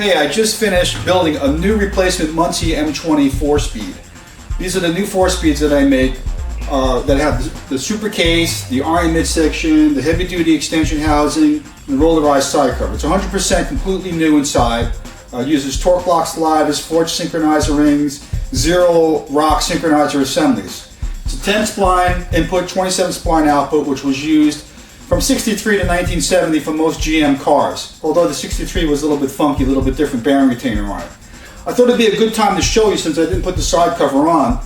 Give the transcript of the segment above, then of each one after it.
Hey, I just finished building a new replacement Muncie M20 4-speed. These are the new 4-speeds that I make that have the super case, the iron midsection, the heavy duty extension housing, and the rollarized side cover. It's 100% completely new inside. Uses torque lock sliders, forged synchronizer rings, 0 rock synchronizer assemblies. It's a 10 spline input, 27 spline output, which was used from 63 to 1970 for most GM cars, although the 63 was a little bit funky, a little bit different bearing retainer on it. I thought it'd be a good time to show you, since I didn't put the side cover on,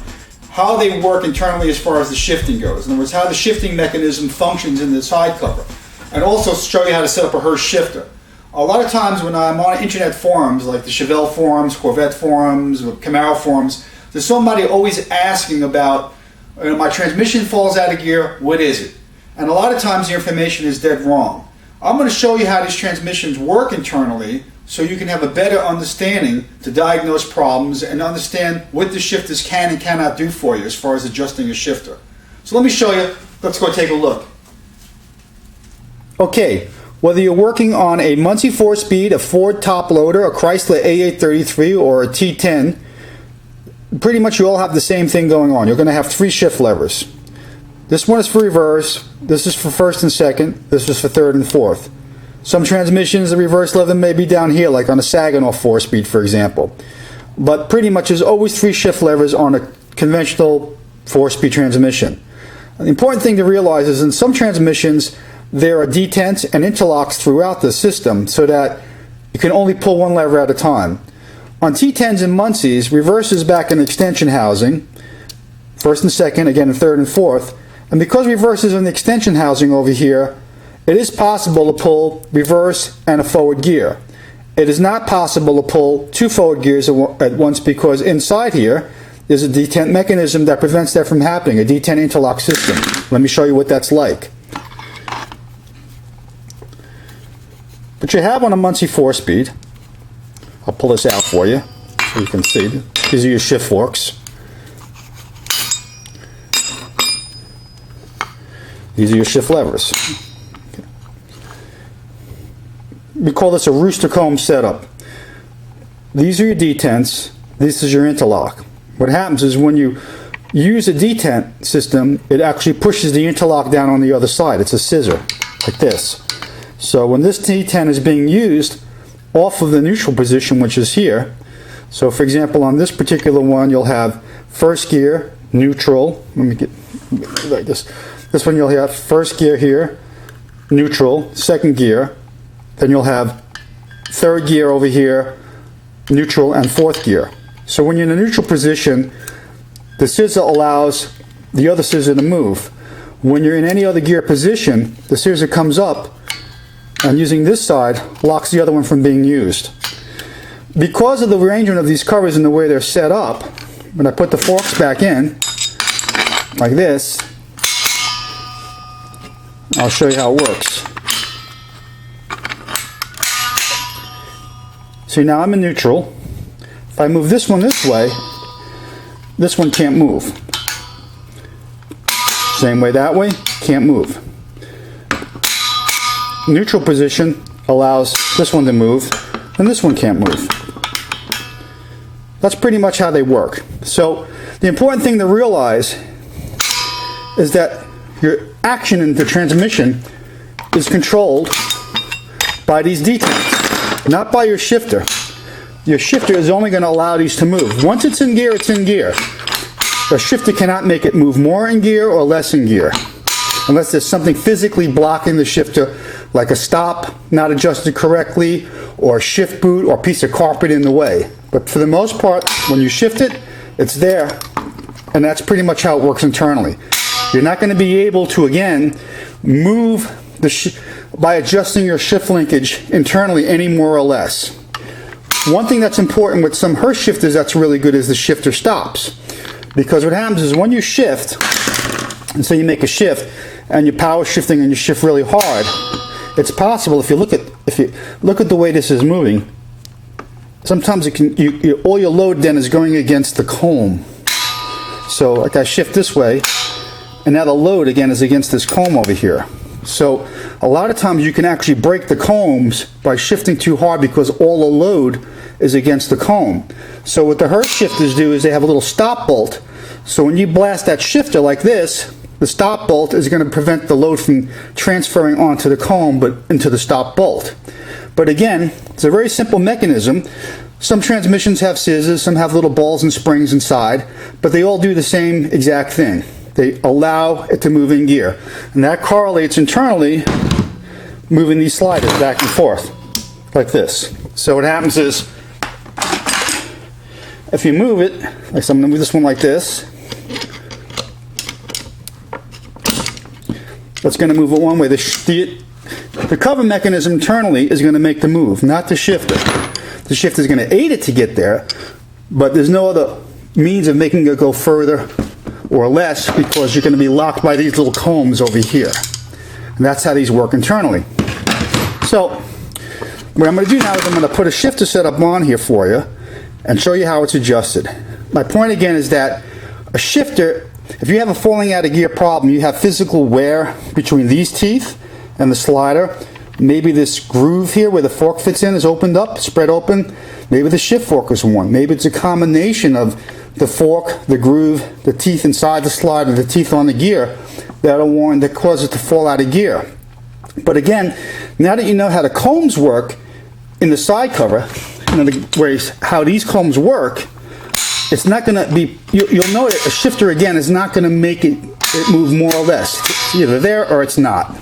how they work internally as far as the shifting goes. In other words, how the shifting mechanism functions in the side cover. And also show you how to set up a Hurst Shifter. A lot of times when I'm on internet forums, like the Chevelle forums, Corvette forums, or Camaro forums, there's somebody always asking about, my transmission falls out of gear, what is it? And a lot of times the information is dead wrong. I'm going to show you how these transmissions work internally so you can have a better understanding to diagnose problems and understand what the shifters can and cannot do for you as far as adjusting a shifter. So let me show you. Let's go take a look. Okay, whether you're working on a Muncie 4-speed, a Ford top loader, a Chrysler A833, or a T10, pretty much you all have the same thing going on. You're going to have 3 shift levers. This one is for reverse, this is for first and second, this is for third and fourth. Some transmissions, the reverse lever may be down here, like on a Saginaw 4-speed, for example. But pretty much there's always 3 shift levers on a conventional 4-speed transmission. The important thing to realize is in some transmissions, there are detents and interlocks throughout the system so that you can only pull one lever at a time. On T10s and Muncies, reverse is back in the extension housing, first and second, again in third and fourth. And because reverse is in the extension housing over here, it is possible to pull reverse and a forward gear. It is not possible to pull 2 forward gears at once because inside here there's a detent mechanism that prevents that from happening, a detent interlock system. Let me show you what that's like. But you have on a Muncie 4-speed, I'll pull this out for you so you can see. These are your shift forks. These are your shift levers. Okay. We call this a rooster comb setup. These are your detents. This is your interlock. What happens is when you use a detent system, it actually pushes the interlock down on the other side. It's a scissor, like this. So when this detent is being used off of the neutral position, which is here, so for example on this particular one you'll have first gear, neutral, let me get like this. This one you'll have first gear here, neutral, second gear, then you'll have third gear over here, neutral, and fourth gear. So when you're in a neutral position, the scissor allows the other scissor to move. When you're in any other gear position, the scissor comes up and using this side locks the other one from being used. Because of the arrangement of these covers and the way they're set up, when I put the forks back in, like this, I'll show you how it works. See, now I'm in neutral. If I move this one this way, this one can't move. Same way that way, can't move. Neutral position allows this one to move, and this one can't move. That's pretty much how they work. So the important thing to realize is that your action in the transmission is controlled by these detents, not by your shifter. Your shifter is only going to allow these to move. Once it's in gear, it's in gear. The shifter cannot make it move more in gear or less in gear, unless there's something physically blocking the shifter, like a stop not adjusted correctly, or a shift boot, or a piece of carpet in the way. But for the most part, when you shift it, it's there, and that's pretty much how it works internally. You're not going to be able to, again, move by adjusting your shift linkage internally any more or less. One thing that's important with some Hurst shifters that's really good is the shifter stops. Because what happens is when you shift, and so you make a shift, and you're power shifting and you shift really hard, it's possible if you look at the way this is moving, sometimes all your load then is going against the comb. So like I shift this way, and now the load again is against this comb over here. So a lot of times you can actually break the combs by shifting too hard because all the load is against the comb. So what the Hurst shifters do is they have a little stop bolt. So when you blast that shifter like this, the stop bolt is going to prevent the load from transferring onto the comb but into the stop bolt. But again, it's a very simple mechanism. Some transmissions have scissors, some have little balls and springs inside, but they all do the same exact thing. They allow it to move in gear. And that correlates internally moving these sliders back and forth like this. So what happens is, if you move it, like so I'm going to move this one like this, that's going to move it one way. The cover mechanism internally is going to make the move, not the shifter. The shifter is going to aid it to get there, but there's no other means of making it go further or less because you're going to be locked by these little combs over here. And that's how these work internally. So what I'm going to do now is I'm going to put a shifter setup on here for you and show you how it's adjusted. My point again is that a shifter, if you have a falling out of gear problem, you have physical wear between these teeth and the slider. Maybe this groove here where the fork fits in is opened up, spread open. Maybe the shift fork is worn. Maybe it's a combination of the fork, the groove, the teeth inside the slider, the teeth on the gear that are worn that cause it to fall out of gear. But again, now that you know how the combs work in the side cover, in other ways, how these combs work, it's not going to be, you'll know a shifter again is not going to make it move more or less. It's either there or it's not.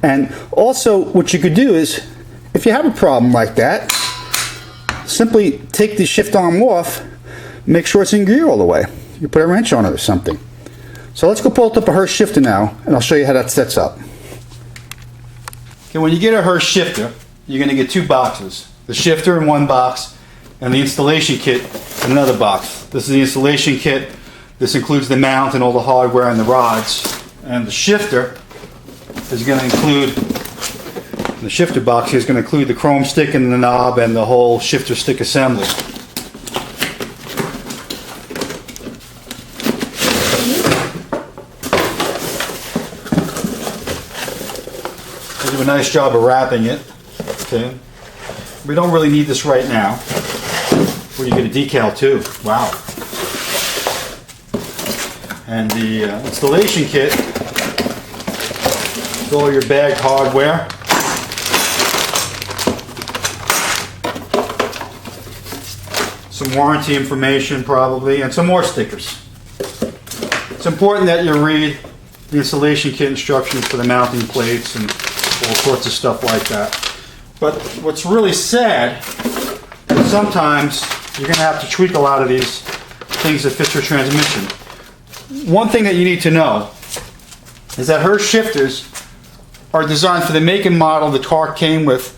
And also what you could do is, if you have a problem like that, simply take the shift arm off, make sure it's in gear all the way. You put a wrench on it or something. So let's go pull up a Hurst shifter now, and I'll show you how that sets up. Okay, when you get a Hurst shifter, you're going to get two boxes. The shifter in one box, and the installation kit in another box. This is the installation kit. This includes the mount and all the hardware and the rods. And the shifter is going to include, the shifter box here is going to include the chrome stick and the knob and the whole shifter stick assembly. They do a nice job of wrapping it. Okay. We don't really need this right now. Well, you get a decal too. Wow. And the installation kit, all your bagged hardware. Some warranty information probably, and some more stickers. It's important that you read the installation kit instructions for the mounting plates and all sorts of stuff like that. But what's really sad is sometimes you're going to have to tweak a lot of these things that fit your transmission. One thing that you need to know is that Hurst shifters are designed for the make and model the car came with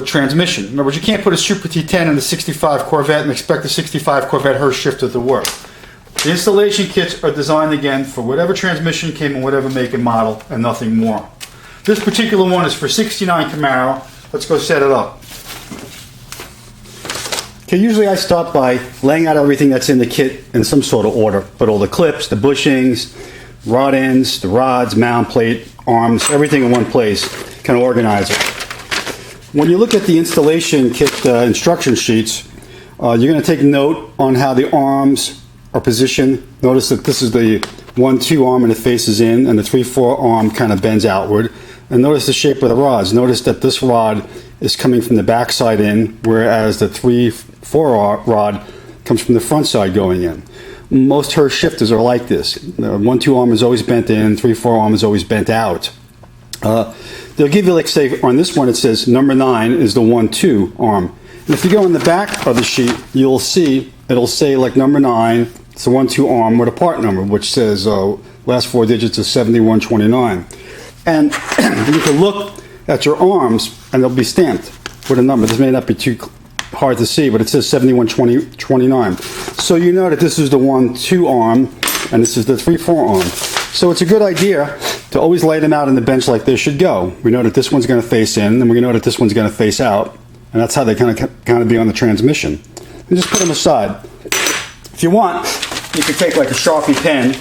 transmission. In other words, you can't put a Super T10 in a 65 Corvette and expect the 65 Corvette Hurst shifter to work. The installation kits are designed again for whatever transmission came in whatever make and model and nothing more. This particular one is for 69 Camaro. Let's go set it up. Okay, usually I start by laying out everything that's in the kit in some sort of order. Put all the clips, the bushings, rod ends, the rods, mount plate, arms, everything in one place. Kind of organize it. When you look at the installation kit instruction sheets, you're going to take note on how the arms are positioned. Notice that this is the 1-2 arm and it faces in, and the 3-4 arm kind of bends outward. And notice the shape of the rods. Notice that this rod is coming from the back side in, whereas the 3-4 rod comes from the front side going in. Most Hurst shifters are like this. The 1-2 arm is always bent in, 3-4 arm is always bent out. They'll give you, like say, on this one it says number 9 is the 1-2 arm. And if you go in the back of the sheet, you'll see it'll say like number 9, it's the 1-2 arm with a part number, which says last 4 digits is 7129. And you can look at your arms and they'll be stamped with a number. This may not be too hard to see, but it says 7129. So you know that this is the 1-2 arm and this is the 3-4 arm. So it's a good idea to always lay them out on the bench like they should go. We know that this one's going to face in, and we know that this one's going to face out, and that's how they kind of be on the transmission. And just put them aside. If you want, you can take like a Sharpie pen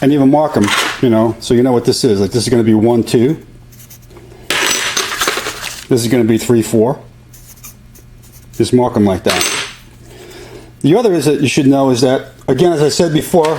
and even mark them, you know, so you know what this is. Like this is going to be 1-2, This is going to be 3/4. Just mark them like that. The other is that you should know is that, again, as I said before,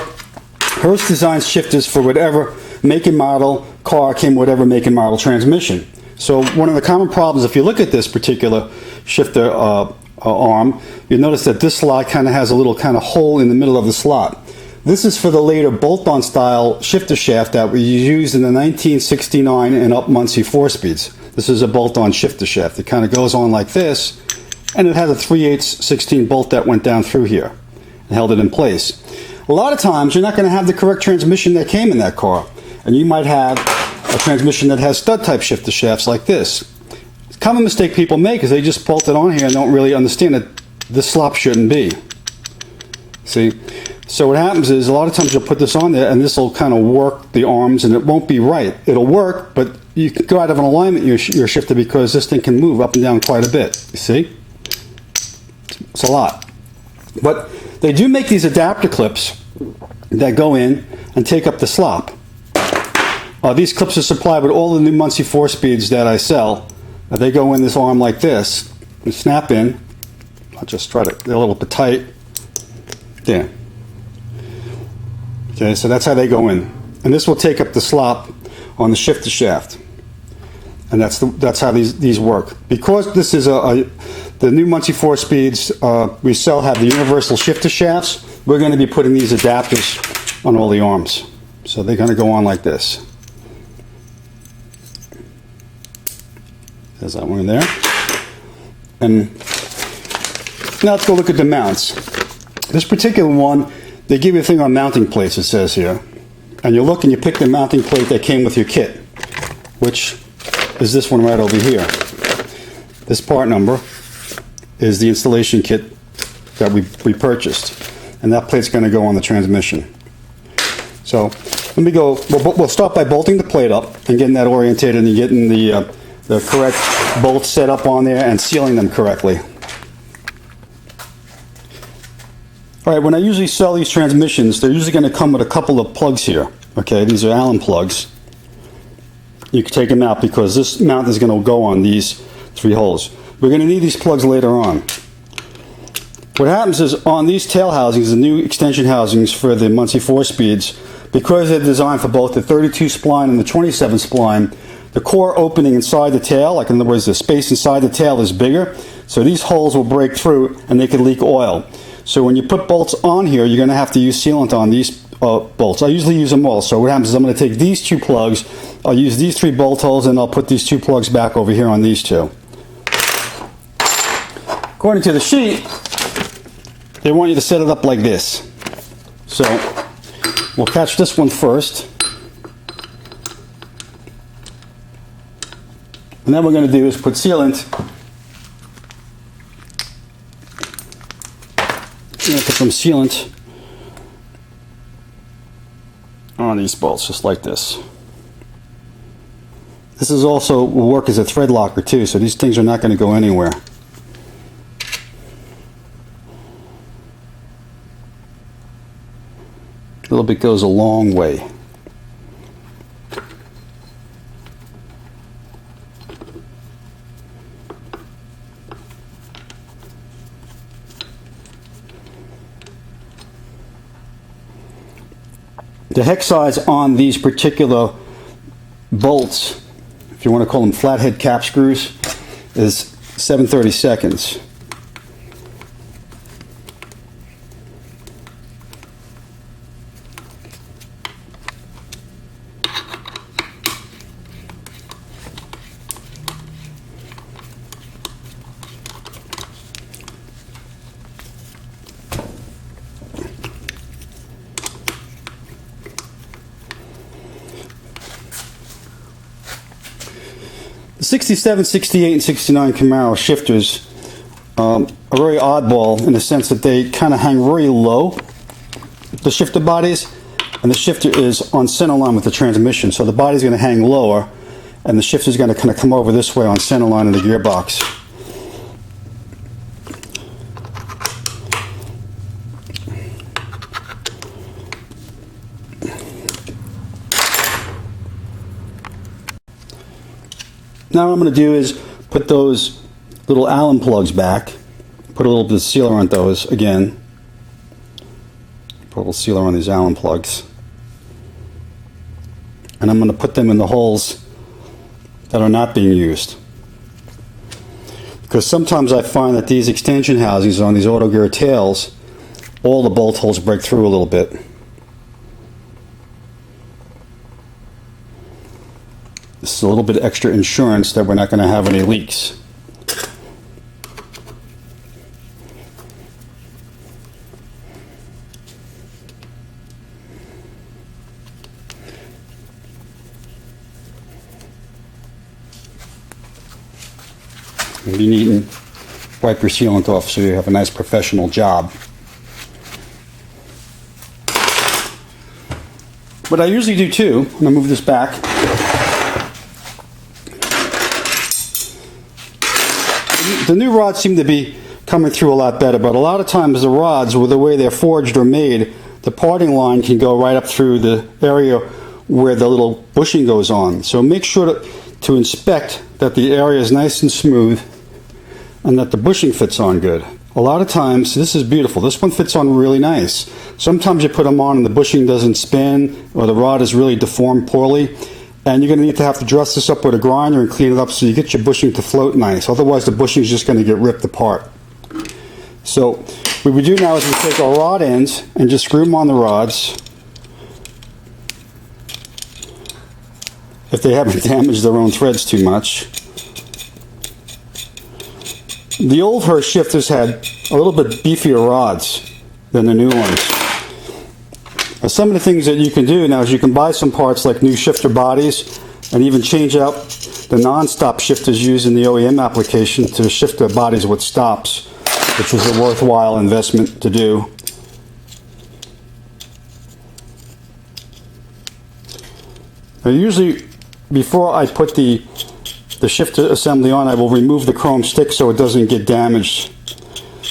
Hurst designs shifters for whatever make and model car came with whatever make and model transmission. So one of the common problems, if you look at this particular shifter arm, you'll notice that this slot kind of has a little kind of hole in the middle of the slot. This is for the later bolt-on style shifter shaft that we used in the 1969 and up Muncie 4-speeds. This is a bolt-on shifter shaft. It kind of goes on like this, and it has a 3/8 16 bolt that went down through here and held it in place. A lot of times you're not going to have the correct transmission that came in that car, and you might have a transmission that has stud type shifter shafts like this. It's a common mistake people make is they just bolt it on here and don't really understand that this slop shouldn't be. See? So what happens is a lot of times you'll put this on there and this will kind of work the arms and it won't be right. It'll work, but you can go out of an alignment your shifter because this thing can move up and down quite a bit. You see? It's a lot. But they do make these adapter clips that go in and take up the slop. These clips are supplied with all the new Muncie 4-speeds that I sell. They go in this arm like this and snap in. I'll just try to, they're a little bit tight. There. Okay, so that's how they go in. And this will take up the slop on the shifter shaft. And that's how these work. Because this is the new Muncie 4-speeds we sell have the universal shifter shafts, we're going to be putting these adapters on all the arms. So they're going to go on like this. There's that one there. And now let's go look at the mounts. This particular one, they give you a thing on mounting plates, it says here. And you look and you pick the mounting plate that came with your kit, which is this one right over here. This part number is the installation kit that we purchased. And that plate's going to go on the transmission. So let me go, we'll start by bolting the plate up and getting that orientated and getting the correct bolts set up on there and sealing them correctly. Alright, when I usually sell these transmissions, they're usually going to come with a couple of plugs here. Okay, these are Allen plugs. You can take them out because this mount is going to go on these 3 holes. We're going to need these plugs later on. What happens is on these tail housings, the new extension housings for the Muncie 4-speeds, because they're designed for both the 32 spline and the 27 spline, the core opening inside the tail, like in other words the space inside the tail is bigger, so these holes will break through and they can leak oil. So when you put bolts on here, you're going to have to use sealant on these bolts. I usually use them all. So what happens is I'm going to take these 2 plugs, I'll use these 3 bolt holes, and I'll put these 2 plugs back over here on these 2. According to the sheet, they want you to set it up like this. So we'll catch this one first. And then what we're going to do is put sealant. I'm going to put some sealant on these bolts, just like this. This is also will work as a thread locker too, so these things are not going to go anywhere. A little bit goes a long way. The hex size on these particular bolts, if you want to call them flathead cap screws, is 7/32. The 67, 68, and 69 Camaro shifters are very oddball in the sense that they kind of hang very low, the shifter bodies, and the shifter is on center line with the transmission. So the body's going to hang lower, and the shifter is going to kind of come over this way on center line of the gearbox. Now what I'm going to do is put those little Allen plugs back. Put a little bit of sealer on those again. Put a little sealer on these Allen plugs. And I'm going to put them in the holes that are not being used. Because sometimes I find that these extension housings on these auto gear tails, all the bolt holes break through a little bit. This is a little bit of extra insurance that we're not going to have any leaks. Be neat and wipe your sealant off so you have a nice professional job. What I usually do too, I'm going to move this back. The new rods seem to be coming through a lot better, but a lot of times the rods, with the way they're forged or made, the parting line can go right up through the area where the little bushing goes on. So make sure to inspect that the area is nice and smooth and that the bushing fits on good. A lot of times, this is beautiful. This one fits on really nice. Sometimes you put them on and the bushing doesn't spin, or the rod is really deformed poorly, and you're going to need to have to dress this up with a grinder and clean it up so you get your bushing to float nice. Otherwise, the bushing is just going to get ripped apart. So what we do now is we take our rod ends and just screw them on the rods. If they haven't damaged their own threads too much. The old Hurst shifters had a little bit beefier rods than the new ones. Now, some of the things that you can do now is you can buy some parts like new shifter bodies and even change out the non-stop shifters used in the OEM application to shift the bodies with stops, which was a worthwhile investment to do. Now, usually before I put the shifter assembly on, I will remove the chrome stick so it doesn't get damaged,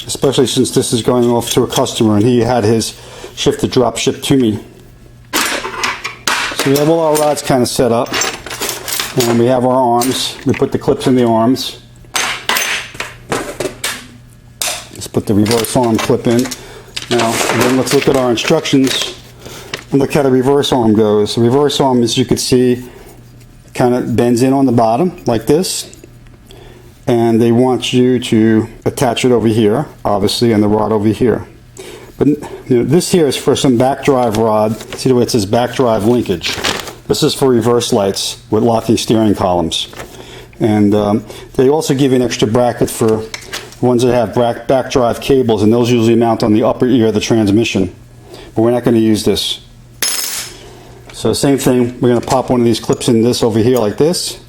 especially since this is going off to a customer and he had his shifter drop shipped to me. So we have all our rods kind of set up, and we have our arms. We put the clips in the arms. Let's put the reverse arm clip in. Now, and then let's look at our instructions and look how the reverse arm goes. The reverse arm, as you can see, kind of bends in on the bottom like this, and they want you to attach it over here, obviously, and the rod over here. But this here is for some back drive rod. See the way it says back drive linkage. This is for reverse lights with locking steering columns, and they also give you an extra bracket for ones that have back drive cables, and those usually mount on the upper ear of the transmission, but we're not going to use this. So same thing, we're going to pop one of these clips in this over here like this.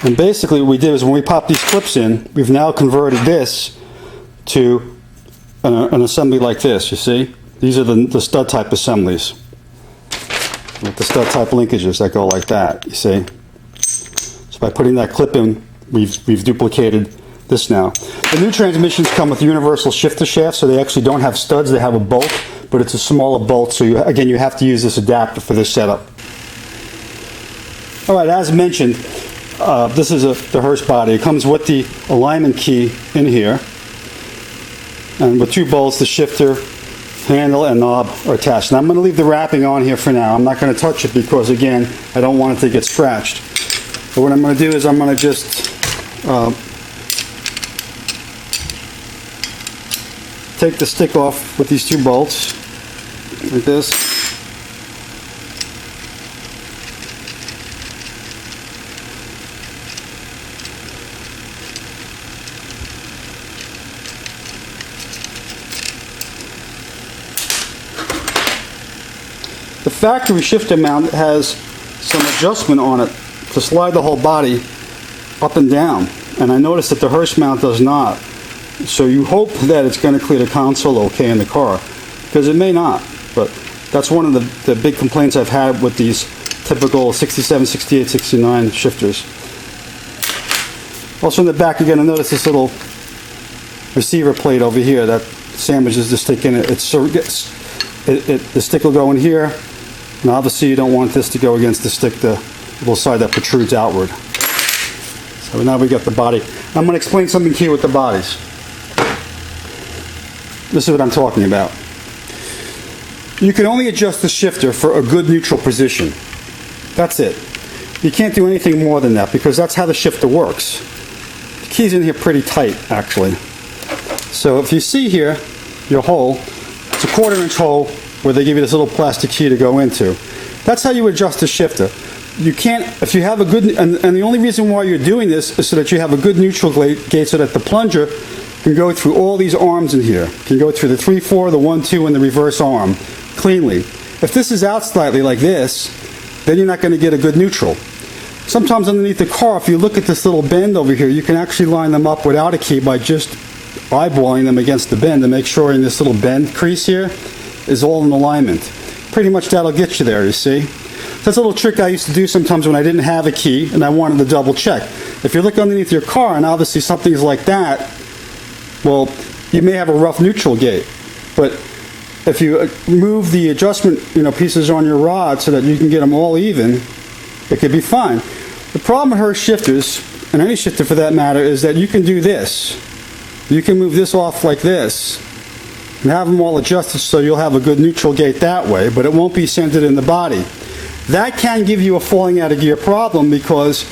And basically what we did is when we pop these clips in, we've now converted this to an assembly like this, you see? These are the stud type assemblies with the stud type linkages that go like that, you see? So by putting that clip in, we've duplicated this now. The new transmissions come with universal shifter shafts, so they actually don't have studs, they have a bolt, but it's a smaller bolt, so you have to use this adapter for this setup. Alright, as mentioned, this is the Hurst body. It comes with the alignment key in here, and with two bolts, the shifter handle and knob are attached. Now I'm going to leave the wrapping on here for now. I'm not going to touch it because, again, I don't want it to get scratched. But what I'm going to do is I'm going to just take the stick off with these two bolts like this. The factory shifter mount has some adjustment on it to slide the whole body up and down, and I noticed that the Hurst mount does not. So you hope that it's going to clear the console okay in the car, because it may not, but that's one of the big complaints I've had with these typical 67, 68, 69 shifters. Also in the back, you're going to notice this little receiver plate over here that sandwiches the stick in it. It's the stick will go in here, and obviously you don't want this to go against the stick, the little side that protrudes outward. So now we got the body. I'm going to explain something here with the bodies. This is what I'm talking about. You can only adjust the shifter for a good neutral position. That's it. You can't do anything more than that because that's how the shifter works. The key's in here pretty tight, actually. So if you see here, your hole, it's a 1/4 inch hole where they give you this little plastic key to go into. That's how you adjust the shifter. You can't, if you have a good, and the only reason why you're doing this is so that you have a good neutral gate so that the plunger can go through all these arms in here. Can go through the 3/4, the 1/2, and the reverse arm cleanly. If this is out slightly like this, then you're not going to get a good neutral. Sometimes underneath the car, if you look at this little bend over here, you can actually line them up without a key by just eyeballing them against the bend to make sure in this little bend crease here is all in alignment. Pretty much that'll get you there, you see. That's a little trick I used to do sometimes when I didn't have a key and I wanted to double check. If you look underneath your car and obviously something's like that, well, you may have a rough neutral gate. But if you move the adjustment pieces on your rod so that you can get them all even, it could be fine. The problem with Hurst shifters, and any shifter for that matter, is that you can do this. You can move this off like this and have them all adjusted so you'll have a good neutral gate that way, but it won't be centered in the body. That can give you a falling out of gear problem because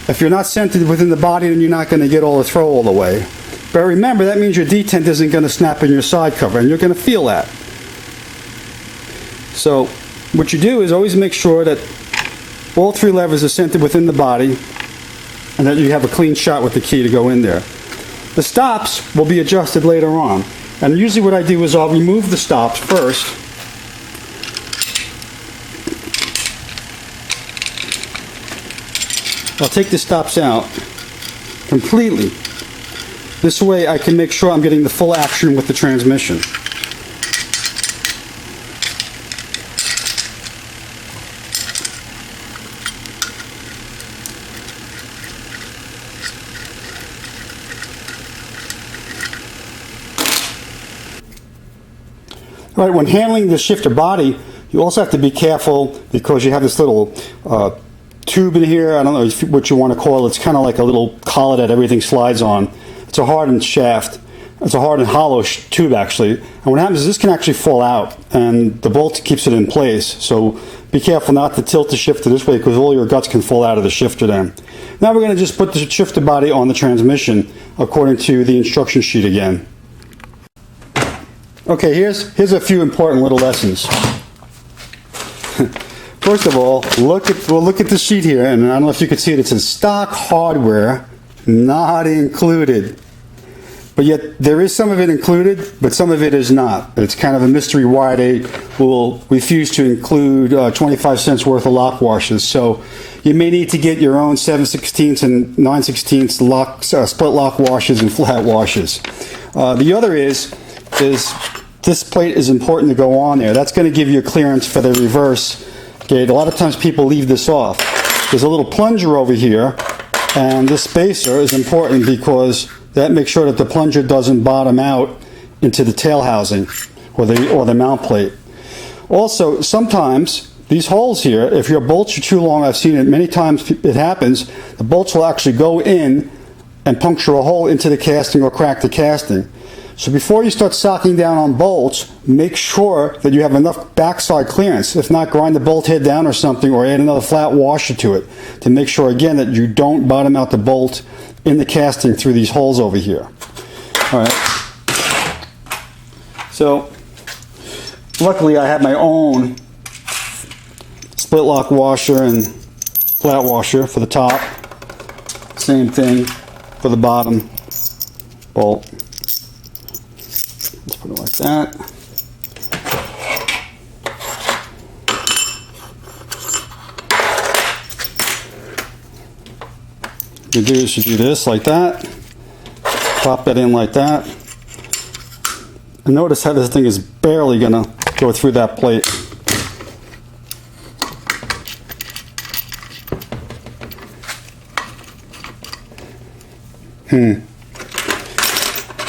if you're not centered within the body, then you're not going to get all the throw all the way. But remember, that means your detent isn't going to snap in your side cover, and you're going to feel that. So what you do is always make sure that all 3 levers are centered within the body and that you have a clean shot with the key to go in there. The stops will be adjusted later on. And usually what I do is I'll remove the stops first. I'll take the stops out completely. This way I can make sure I'm getting the full action with the transmission. All right, when handling the shifter body, you also have to be careful because you have this little tube in here. I don't know what you want to call it. It's kind of like a little collar that everything slides on. It's a hardened shaft. It's a hardened hollow tube, actually. And what happens is this can actually fall out, and the bolt keeps it in place. So be careful not to tilt the shifter this way because all your guts can fall out of the shifter then. Now we're going to just put the shifter body on the transmission according to the instruction sheet again. Okay, here's a few important little lessons. First of all, look at the sheet here, and I don't know if you can see it. It says stock hardware not included. But yet there is some of it included, but some of it is not. It's kind of a mystery why they will refuse to include 25 cents worth of lock washers. So you may need to get your own 7/16 and 9/16 lock, split lock washers and flat washers. The other is this plate is important to go on there. That's going to give you a clearance for the reverse gate. A lot of times people leave this off. There's a little plunger over here, and this spacer is important because that makes sure that the plunger doesn't bottom out into the tail housing or the mount plate. Also, sometimes these holes here, if your bolts are too long, I've seen it many times, it happens, the bolts will actually go in and puncture a hole into the casting or crack the casting. So before you start socking down on bolts, make sure that you have enough backside clearance. If not, grind the bolt head down or something, or add another flat washer to it to make sure, again, that you don't bottom out the bolt in the casting through these holes over here. All right. So luckily I have my own split lock washer and flat washer for the top. Same thing for the bottom bolt. Let's put it like that. You do this like that. Pop that in like that. And notice how this thing is barely gonna go through that plate.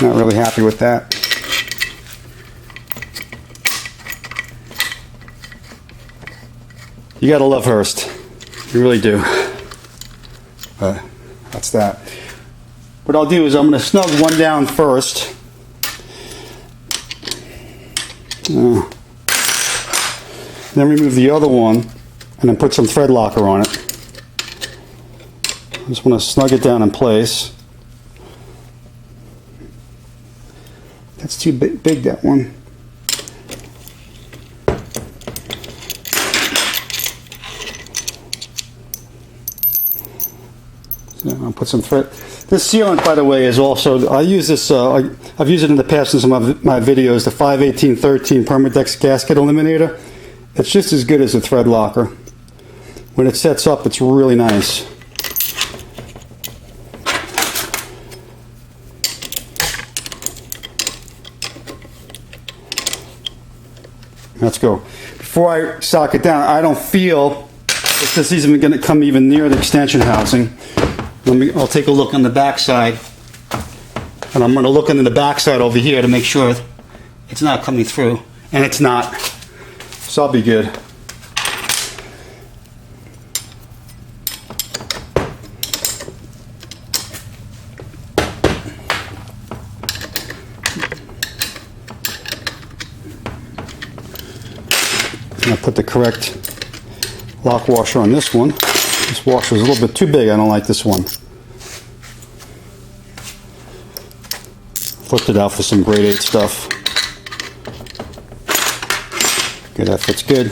Not really happy with that. You gotta love Hurst. You really do. That's that. What I'll do is I'm gonna snug one down first. Then remove the other one and then put some thread locker on it. I just want to snug it down in place. That's too big, that one. So I'll put some thread. This sealant, by the way, is also, I use this, I've used it in the past in some of my videos, the 51813 Permadex gasket eliminator. It's just as good as the thread locker. When it sets up, it's really nice. Let's go. Before I sock it down, I don't feel if this is even going to come even near the extension housing. I'll take a look on the back side, and I'm going to look into the back side over here to make sure it's not coming through, and it's not. So I'll be good. I'll put the correct lock washer on this one. This washer is a little bit too big. I don't like this one. Flipped it out for some grade 8 stuff. Okay, that fits good.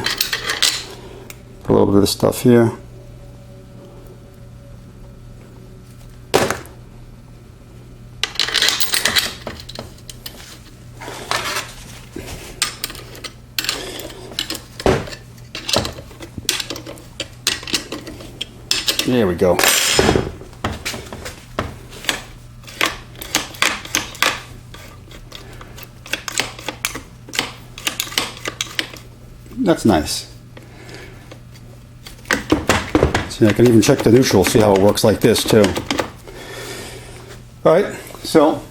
Put a little bit of stuff here. There we go. That's nice. See, I can even check the neutral, see how it works like this too. Alright, so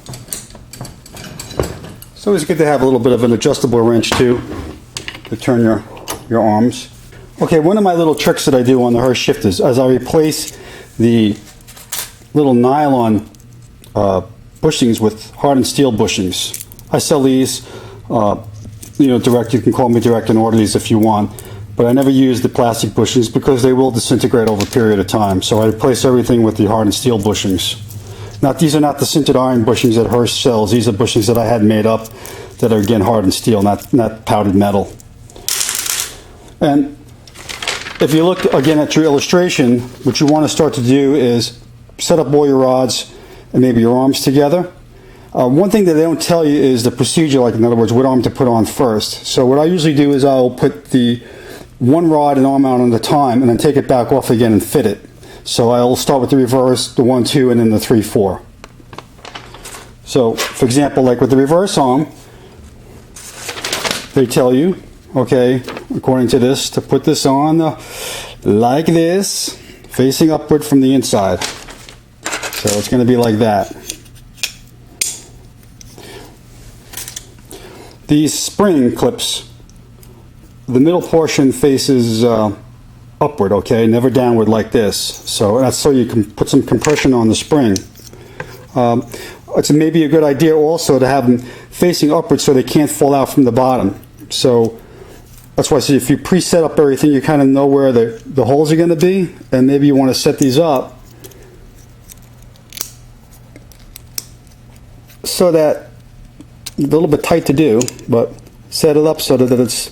it's always good to have a little bit of an adjustable wrench too to turn your arms. Okay, one of my little tricks that I do on the Hurst Shifters is I replace the little nylon bushings with hardened steel bushings. I sell these, direct. You can call me direct and order these if you want. But I never use the plastic bushings because they will disintegrate over a period of time. So I replace everything with the hardened steel bushings. Now, these are not the sintered iron bushings that Hurst sells. These are bushings that I had made up that are, again, hardened steel, not powdered metal. And if you look again at your illustration, what you want to start to do is set up all your rods and maybe your arms together. One thing that they don't tell you is the procedure, like in other words, what arm to put on first. So what I usually do is I'll put the one rod and arm out at a time and then take it back off again and fit it. So I'll start with the reverse, the 1-2, and then the 3-4. So, for example, like with the reverse arm, they tell you, okay, according to this, to put this on like this, facing upward from the inside. So it's going to be like that. These spring clips, the middle portion faces upward, okay, never downward like this. So that's so you can put some compression on the spring. It's maybe a good idea also to have them facing upward so they can't fall out from the bottom. So that's why I say if you pre-set up everything, you kind of know where the holes are going to be, and maybe you want to set these up so that a little bit tight to do, but set it up so that it's,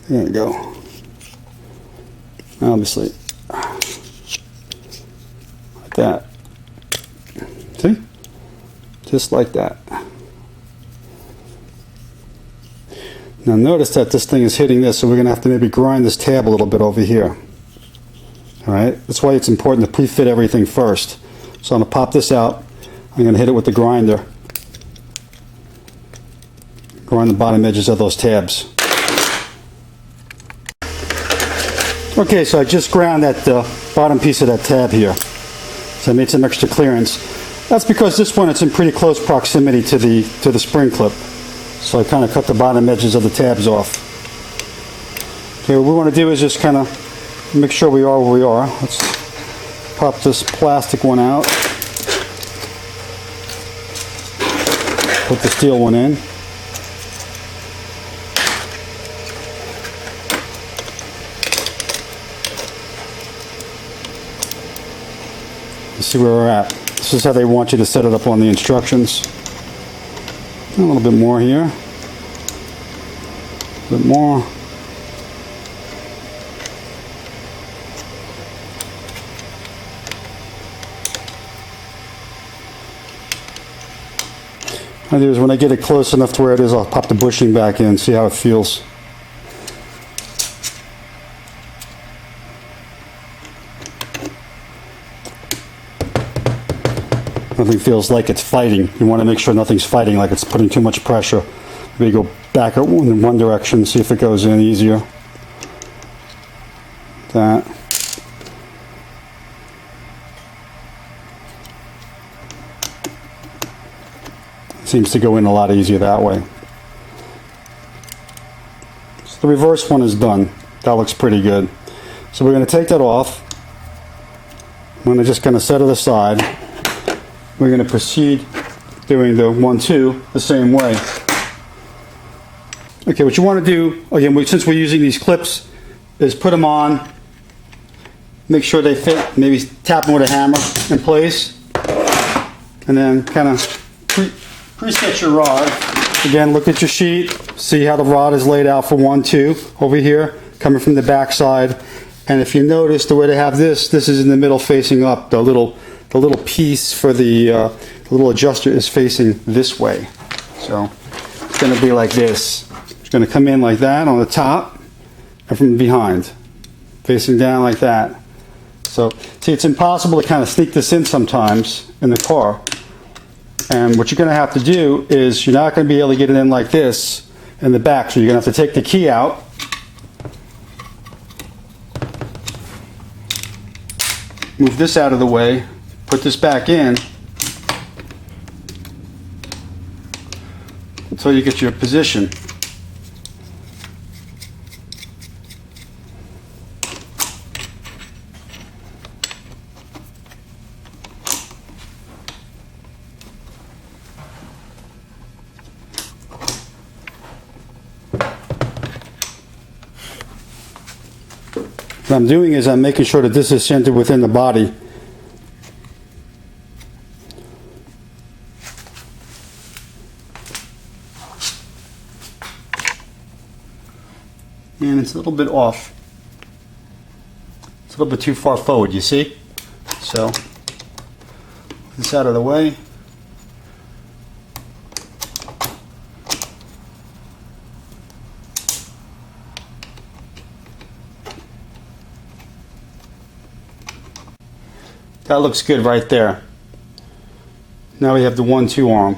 there you go, obviously, like that, see, just like that. Now notice that this thing is hitting this, so we're going to have to maybe grind this tab a little bit over here. Alright, that's why it's important to pre-fit everything first. So I'm going to pop this out, I'm going to hit it with the grinder. Grind the bottom edges of those tabs. Okay, so I just ground that bottom piece of that tab here. So I made some extra clearance. That's because this one, it's in pretty close proximity to the spring clip. So I kind of cut the bottom edges of the tabs off. Okay, what we want to do is just kind of make sure we are where we are. Let's pop this plastic one out. Put the steel one in. See where we're at. This is how they want you to set it up on the instructions. A little bit more here. A bit more. What I do is when I get it close enough to where it is, I'll pop the bushing back in and see how it feels. Nothing feels like it's fighting. You want to make sure nothing's fighting, like it's putting too much pressure. Maybe go back in one direction, see if it goes in easier. That. Seems to go in a lot easier that way. So the reverse one is done. That looks pretty good. So we're going to take that off. I'm going to just kind of set it aside. We're going to proceed doing the 1-2 the same way. Okay, what you want to do, again, since we're using these clips, is put them on, make sure they fit, maybe tap them with a hammer in place, and then kind of preset your rod. Again, look at your sheet, see how the rod is laid out for 1-2 over here, coming from the back side. And if you notice, the way to have this is in the middle facing up. The little piece for the little adjuster is facing this way. So it's going to be like this. It's going to come in like that on the top and from behind, facing down like that. So see, it's impossible to kind of sneak this in sometimes in the car. And what you're going to have to do is you're not going to be able to get it in like this in the back. So you're going to have to take the key out. Move this out of the way. Put this back in until you get your position. What I'm doing is I'm making sure that this is centered within the body. And it's a little bit off. It's a little bit too far forward, you see? So, this out of the way. That looks good right there. Now we have the 1-2 arm.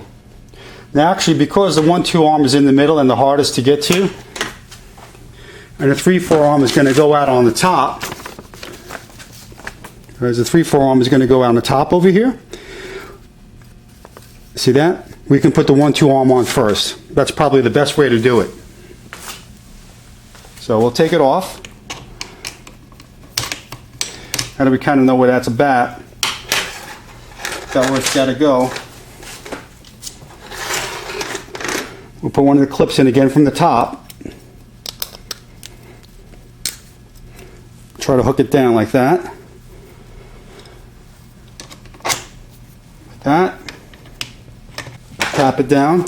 Now actually, because the 1-2 arm is in the middle and the hardest to get to, and the 3-4 arm is going to go out on the top. Whereas the 3-4 arm is going to go out on the top over here. See that? We can put the 1-2 arm on first. That's probably the best way to do it. So we'll take it off. Now that we kind of know where that's about, got where it's got to go. We'll put one of the clips in again from the top. Try to hook it down like that. Like that. Tap it down.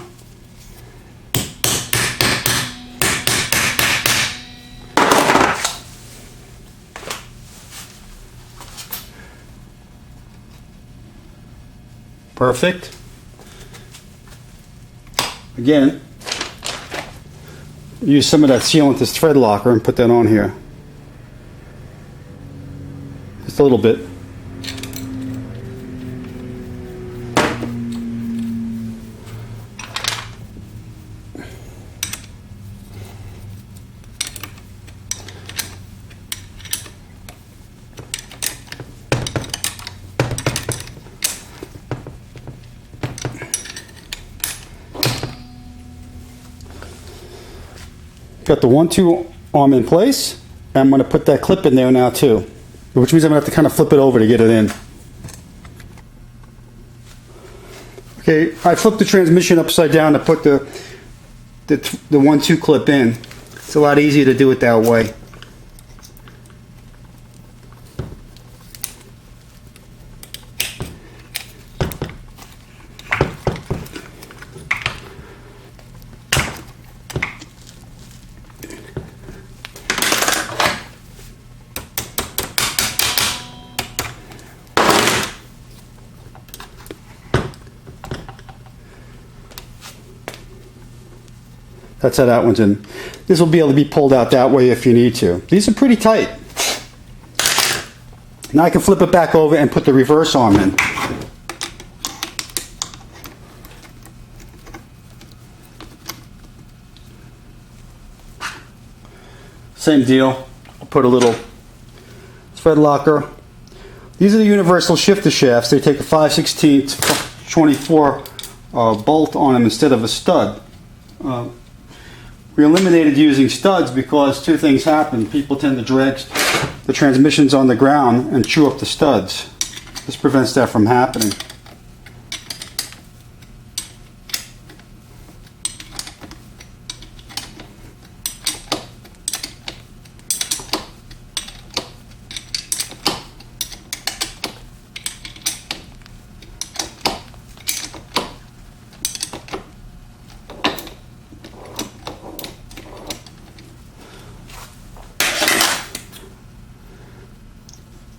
Perfect. Again, use some of that sealant, this thread locker, and put that on here. Just a little bit. Got the 1-2 arm in place. And I'm going to put that clip in there now too, which means I'm going to have to kind of flip it over to get it in. Okay, I flipped the transmission upside down to put the 1-2 clip in. It's a lot easier to do it that way. That's how that one's in. This will be able to be pulled out that way if you need to. These are pretty tight. Now I can flip it back over and put the reverse arm in. Same deal. I'll put a little thread locker. These are the universal shifter shafts. They take a 5/16 24 bolt on them instead of a stud. We eliminated using studs because two things happen. People tend to drag the transmissions on the ground and chew up the studs. This prevents that from happening.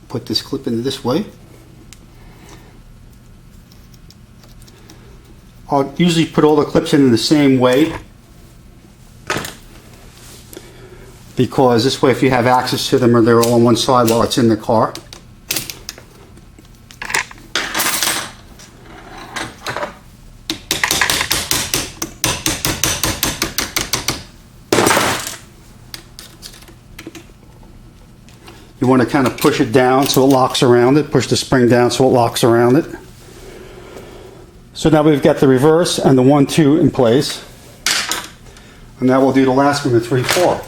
Put this clip in this way. I'll usually put all the clips in the same way because this way if you have access to them or they're all on one side while it's in the car. You want to kind of push it down so it locks around it. Push the spring down so it locks around it. So now we've got the reverse and the 1-2 in place. And now we'll do the last one, the 3/4.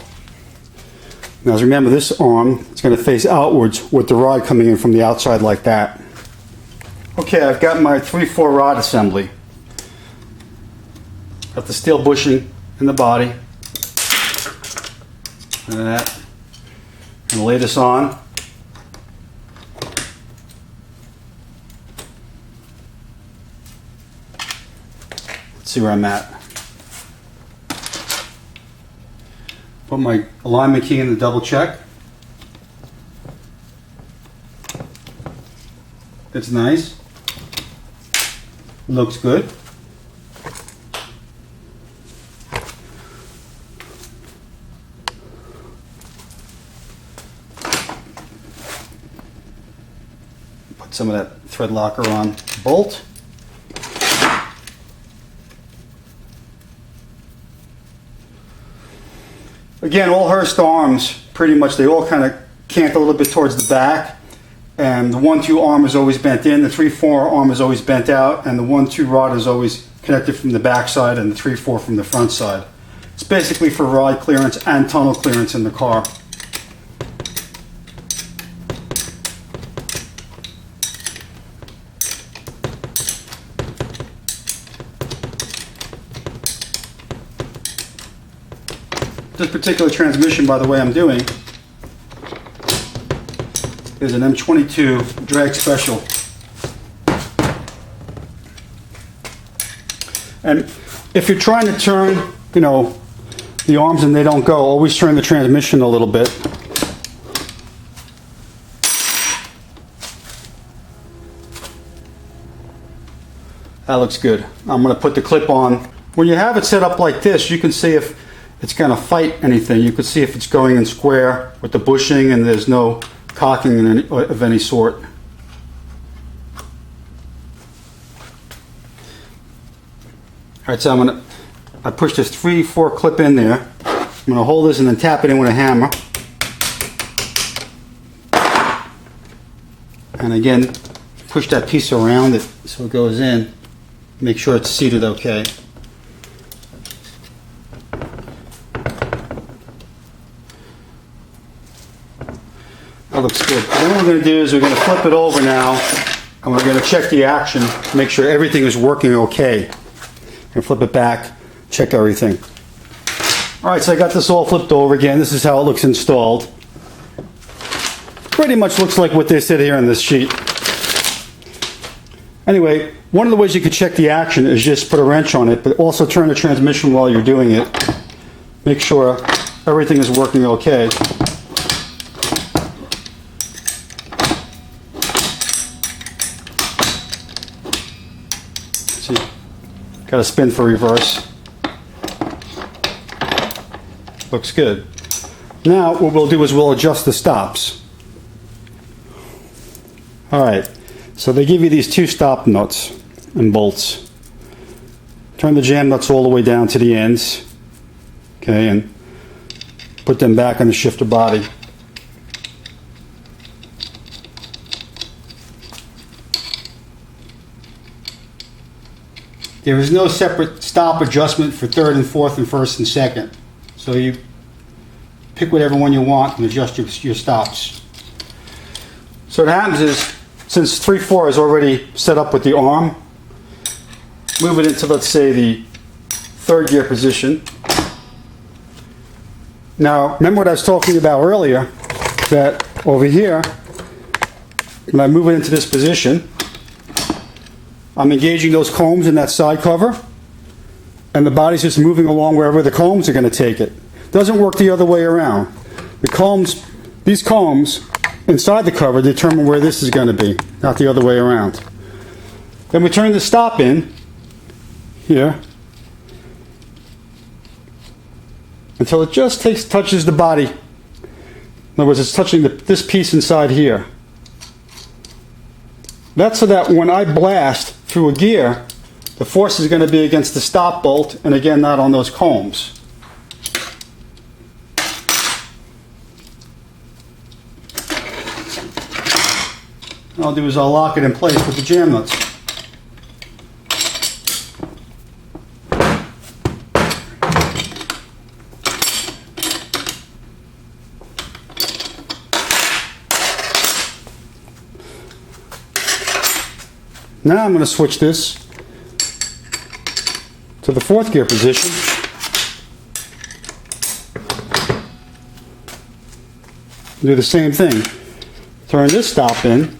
Now remember, this arm is going to face outwards with the rod coming in from the outside like that. Okay, I've got my 3/4 rod assembly. Got the steel bushing in the body. And that. I'm going to lay this on. Let's see where I'm at. Put my alignment key in the double check. It's nice. Looks good. Some of that thread locker on bolt. Again, all Hurst arms, pretty much, they all kind of cant a little bit towards the back, and the 1-2 arm is always bent in, the 3/4 arm is always bent out, and the 1-2 rod is always connected from the back side and the 3/4 from the front side. It's basically for rod clearance and tunnel clearance in the car. This particular transmission, by the way, I'm doing is an M22 drag special. And if you're trying to turn, the arms and they don't go, always turn the transmission a little bit. That looks good. I'm going to put the clip on. When you have it set up like this, you can see if it's going to fight anything. You can see if it's going in square with the bushing and there's no cocking of any sort. Alright, so I push this 3/4 clip in there. I'm going to hold this and then tap it in with a hammer. And again, push that piece around it so it goes in. Make sure it's seated okay. looks good. Then what we're going to do is we're going to flip it over now, and we're going to check the action, make sure everything is working okay. And flip it back, check everything. Alright, so I got this all flipped over again. This is how it looks installed. Pretty much looks like what they said here on this sheet. Anyway, one of the ways you could check the action is just put a wrench on it, but also turn the transmission while you're doing it. Make sure everything is working okay. See, got a spin for reverse. Looks good. Now what we'll do is we'll adjust the stops. Alright, so they give you these two stop nuts and bolts. Turn the jam nuts all the way down to the ends. Okay, and put them back on the shifter body. There is no separate stop adjustment for third and fourth and first and second. So you pick whatever one you want and adjust your stops. So what happens is, since 3/4 is already set up with the arm, move it into, let's say, the third gear position. Now, remember what I was talking about earlier, that over here, when I move it into this position, I'm engaging those combs in that side cover, and the body's just moving along wherever the combs are going to take it. Doesn't work the other way around. The combs, these combs inside the cover determine where this is going to be, not the other way around. Then we turn the stop in here until it just touches the body. In other words, it's touching this piece inside here. That's so that when I blast through a gear, the force is going to be against the stop bolt, and again, not on those combs. What I'll do is I'll lock it in place with the jam nuts. Now I'm going to switch this to the fourth gear position. Do the same thing. Turn this stop in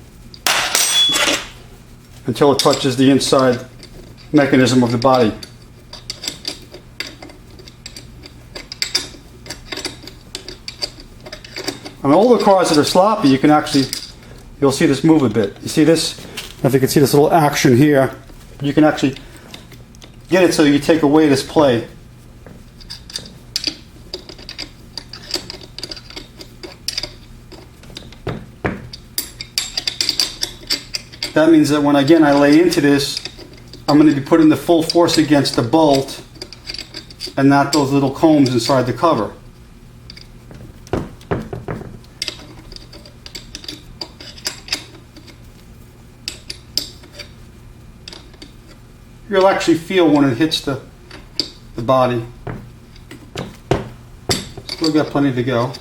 until it touches the inside mechanism of the body. On all the cars that are sloppy, you can actually, you'll see this move a bit. You see this? I think you can see this little action here. You can actually get it so you take away this play. That means that when again I lay into this, I'm going to be putting the full force against the bolt and not those little combs inside the cover. You'll actually feel when it hits the body. Still got plenty to go.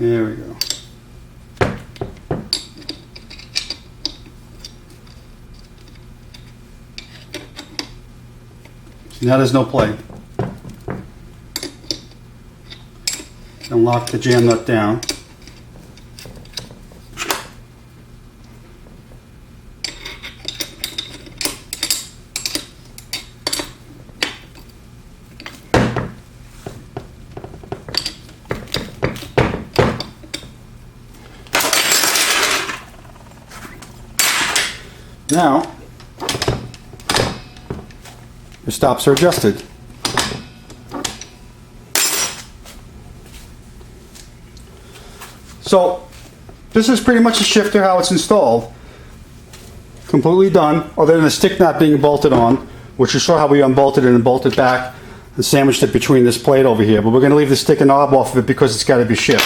There we go. Now there's no play. And lock the jam nut down. Now, your stops are adjusted. So, this is pretty much a shifter how it's installed. Completely done, other than the stick not being bolted on, which you saw how we unbolted it and bolted back and sandwiched it between this plate over here. But we're going to leave the stick and knob off of it because it's got to be shipped.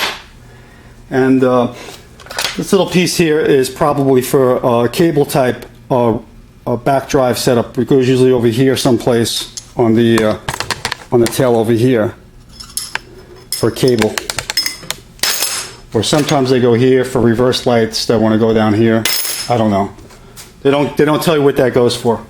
And this little piece here is probably for a cable type a back drive setup. It goes usually over here someplace on the tail over here. for cable. Or sometimes they go here for reverse lights that want to go down here. I don't know. They don't tell you what that goes for.